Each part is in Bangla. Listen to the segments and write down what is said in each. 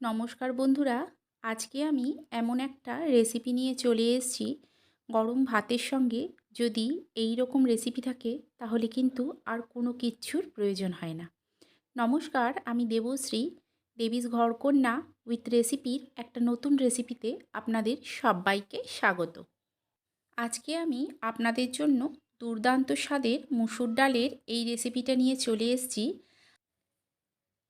নমস্কার বন্ধুরা, আজকে আমি এমন একটা রেসিপি নিয়ে চলে এসেছি। গরম ভাতের সঙ্গে যদি এই রকম রেসিপি থাকে তাহলে কিন্তু আর কোনো কিচ্ছুর প্রয়োজন হয় না। নমস্কার, আমি দেবশ্রী, দেবীজ ঘরকন্যা উইথ রেসিপির একটা নতুন রেসিপিতে আপনাদের সবাইকে স্বাগত। আজকে আমি আপনাদের জন্য দুর্দান্ত স্বাদের মুসুর ডালের এই রেসিপিটা নিয়ে চলে এসেছি।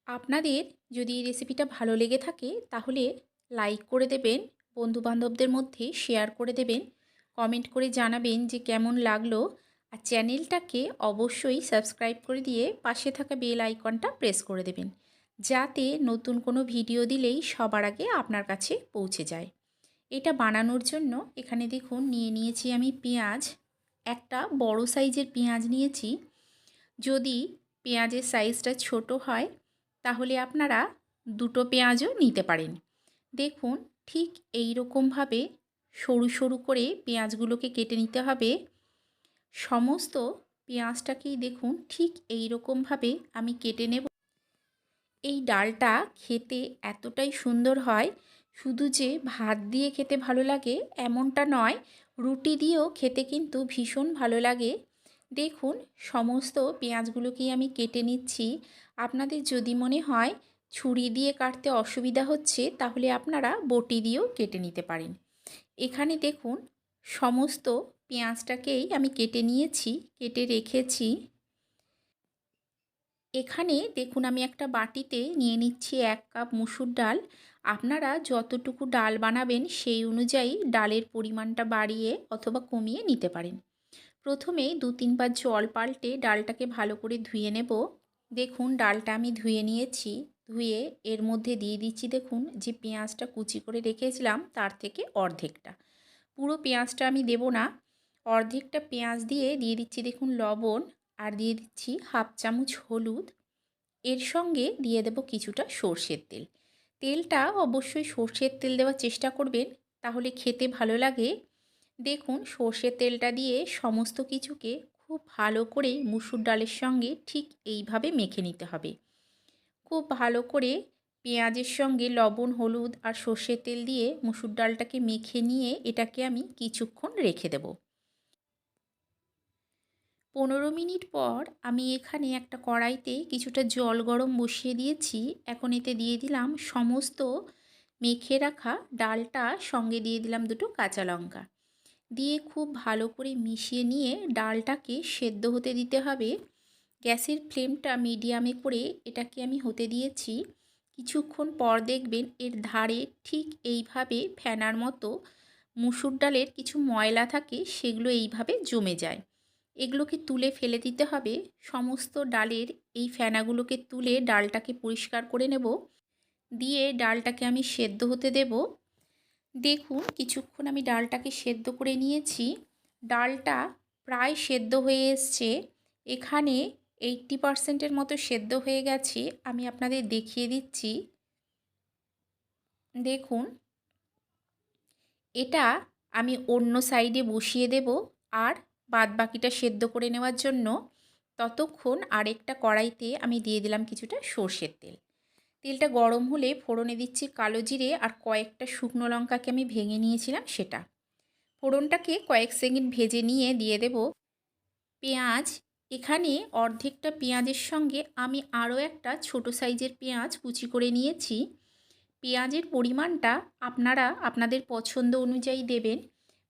আপনাদের যদি এই রেসিপিটা ভালো লেগে থাকে তাহলে লাইক করে দেবেন, বন্ধুবান্ধবদের মধ্যে শেয়ার করে দেবেন, কমেন্ট করে জানাবেন যে কেমন লাগলো। আর চ্যানেলটাকে অবশ্যই সাবস্ক্রাইব করে দিয়ে পাশে থাকা বেল আইকনটা প্রেস করে দেবেন, যাতে নতুন কোনো ভিডিও দিলেই সবার আগে আপনার কাছে পৌঁছে যায়। এটা বানানোর জন্য এখানে দেখুন নিয়ে নিয়েছি আমি পেঁয়াজ। একটা বড় সাইজের পেঁয়াজ নিয়েছি। যদি পেঁয়াজের সাইজটা ছোট হয় তাহলে আপনারা দুটো পেঁয়াজও নিতে পারেন। দেখুন ঠিক এই রকমভাবে সরু সরু করে পেঁয়াজগুলোকে কেটে নিতে হবে। সমস্ত পেঁয়াজটাকেই দেখুন ঠিক এই রকমভাবে আমি কেটে নেব। এই ডালটা খেতে এতটাই সুন্দর হয়, শুধু যে ভাত দিয়ে খেতে ভালো লাগে এমনটা নয়, রুটি দিয়েও খেতে কিন্তু ভীষণ ভালো লাগে। দেখুন সমস্ত পেঁয়াজগুলোকেই আমি কেটে নিচ্ছি। আপনাদের যদি মনে হয় ছুরি দিয়ে কাটতে অসুবিধা হচ্ছে তাহলে আপনারা বটি দিয়েও কেটে নিতে পারেন। এখানে দেখুন সমস্ত পেঁয়াজটাকেই আমি কেটে নিয়েছি, কেটে রেখেছি। এখানে দেখুন আমি একটা বাটিতে নিয়ে নিচ্ছি 1 কাপ মুসুর ডাল। আপনারা যতটুকু ডাল বানাবেন সেই অনুযায়ী ডালের পরিমাণটা বাড়িয়ে অথবা কমিয়ে নিতে পারেন। প্রথমেই 2-3 বার জল পাল্টে ডালটাকে ভালো করে ধুয়ে নেব। দেখুন ডালটা আমি ধুয়ে নিয়েছি। ধুয়ে এর মধ্যে দিয়ে দিচ্ছি দেখুন যে পেঁয়াজটা কুচি করে রেখেছিলাম তার থেকে অর্ধেকটা। পুরো পেঁয়াজটা আমি দেব না, অর্ধেকটা পেঁয়াজ দিয়ে দিচ্ছি দেখুন লবণ, আর দিয়ে দিচ্ছি 1/2 চামচ হলুদ। এর সঙ্গে দিয়ে দেব কিছুটা সর্ষের তেল। তেলটা অবশ্যই সর্ষের তেল দেওয়ার চেষ্টা করবেন, তাহলে খেতে ভালো লাগে। দেখুন সর্ষের তেলটা দিয়ে সমস্ত কিছুকে খুব ভালো করে মুসুর ডালের সঙ্গে ঠিক এইভাবে মেখে নিতে হবে। খুব ভালো করে পেঁয়াজের সঙ্গে লবণ, হলুদ আর সর্ষের তেল দিয়ে মুসুর ডালটাকে মেখে নিয়ে এটাকে আমি কিছুক্ষণ রেখে দেব। 15 মিনিট পর আমি এখানে একটা কড়াইতে কিছুটা জল গরম বসিয়ে দিয়েছি। এখন এতে দিয়ে দিলাম সমস্ত মেখে রাখা ডালটা, সঙ্গে দিয়ে দিলাম 2টো কাঁচা লঙ্কা। দিয়ে খুব ভালো করে মিশিয়ে নিয়ে ডালটাকে সেদ্ধ হতে দিতে হবে। গ্যাসের ফ্লেমটা মিডিয়ামে করে এটাকে আমি হতে দিয়েছি। কিছুক্ষণ পর দেখবেন এর ধারে ঠিক এইভাবে ফেনার মতো মুসুর ডালের কিছু ময়লা থাকে, সেগুলো এইভাবে জমে যায়। এগুলোকে তুলে ফেলে দিতে হবে। সমস্ত ডালের এই ফেনাগুলোকে তুলে ডালটাকে পরিষ্কার করে নেব। দিয়ে ডালটাকে আমি সেদ্ধ হতে দেব। দেখুন কিছুক্ষণ আমি ডালটাকে সেদ্ধ করে নিয়েছি। ডালটা প্রায় সেদ্ধ হয়ে এসছে। এখানে 80% মতো সেদ্ধ হয়ে গেছে। আমি আপনাদের দেখিয়ে দিচ্ছি। দেখুন এটা আমি অন্য সাইডে বসিয়ে দেব, আর বাদবাকিটা সেদ্ধ করে নেওয়ার জন্য ততক্ষণ আরেকটা কড়াইতে আমি দিয়ে দিলাম কিছুটা সর্ষের তেল। তেলটা গরম হলে ফোড়নে দিচ্ছি কালো জিরে আর কয়েকটা শুকনো লঙ্কাকে আমি ভেঙে নিয়েছিলাম সেটা। ফোড়নটাকে কয়েক সেকেন্ড ভেজে নিয়ে দিয়ে দেব পেঁয়াজ। এখানে অর্ধেকটা পেঁয়াজের সঙ্গে আমি আরও একটা ছোট সাইজের পেঁয়াজ কুচি করে নিয়েছি। পেঁয়াজের পরিমাণটা আপনারা আপনাদের পছন্দ অনুযায়ী দেবেন।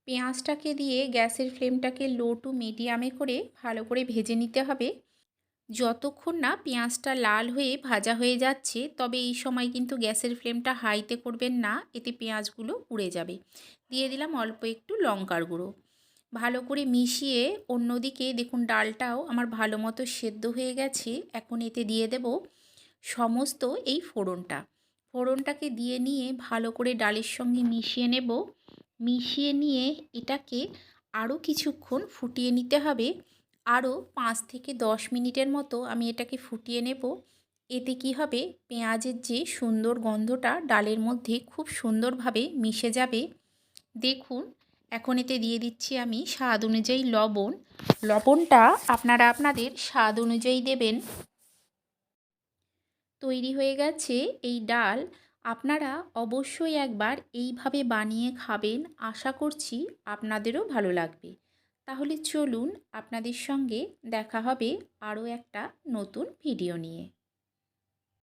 পেঁয়াজটাকে দিয়ে গ্যাসের ফ্লেমটাকে লো টু মিডিয়ামে করে ভালো করে ভেজে নিতে হবে। যতক্ষণ না পেঁয়াজটা লাল হয়ে ভাজা হয়ে যাচ্ছে, তবে এই সময় কিন্তু গ্যাসের ফ্লেমটা হাইতে করবেন না, এতে পেঁয়াজগুলো পুড়ে যাবে। দিয়ে দিলাম অল্প একটু লঙ্কার গুঁড়ো। ভালো করে মিশিয়ে অন্যদিকে দেখুন ডালটাও আমার ভালো মতো সেদ্ধ হয়ে গেছে। এখন এতে দিয়ে দেব সমস্ত এই ফোড়নটাকে দিয়ে নিয়ে ভালো করে ডালের সঙ্গে মিশিয়ে নেব। মিশিয়ে নিয়ে এটাকে আরও কিছুক্ষণ ফুটিয়ে নিতে হবে। আরও 5 থেকে 10 মিনিটের মতো আমি এটাকে ফুটিয়ে নেব। এতে কি হবে, পেঁয়াজের যে সুন্দর গন্ধটা ডালের মধ্যে খুব সুন্দরভাবে মিশে যাবে। দেখুন এখন এতে দিয়ে দিচ্ছি আমি স্বাদ অনুযায়ী লবণ। লবণটা আপনারা আপনাদের স্বাদ অনুযায়ী দেবেন। তৈরি হয়ে গেছে এই ডাল। আপনারা অবশ্যই একবার এইভাবে বানিয়ে খাবেন, আশা করছি আপনাদেরও ভালো লাগবে। তাহলে চলুন আপনাদের সঙ্গে দেখা হবে আরও একটা নতুন ভিডিও নিয়ে।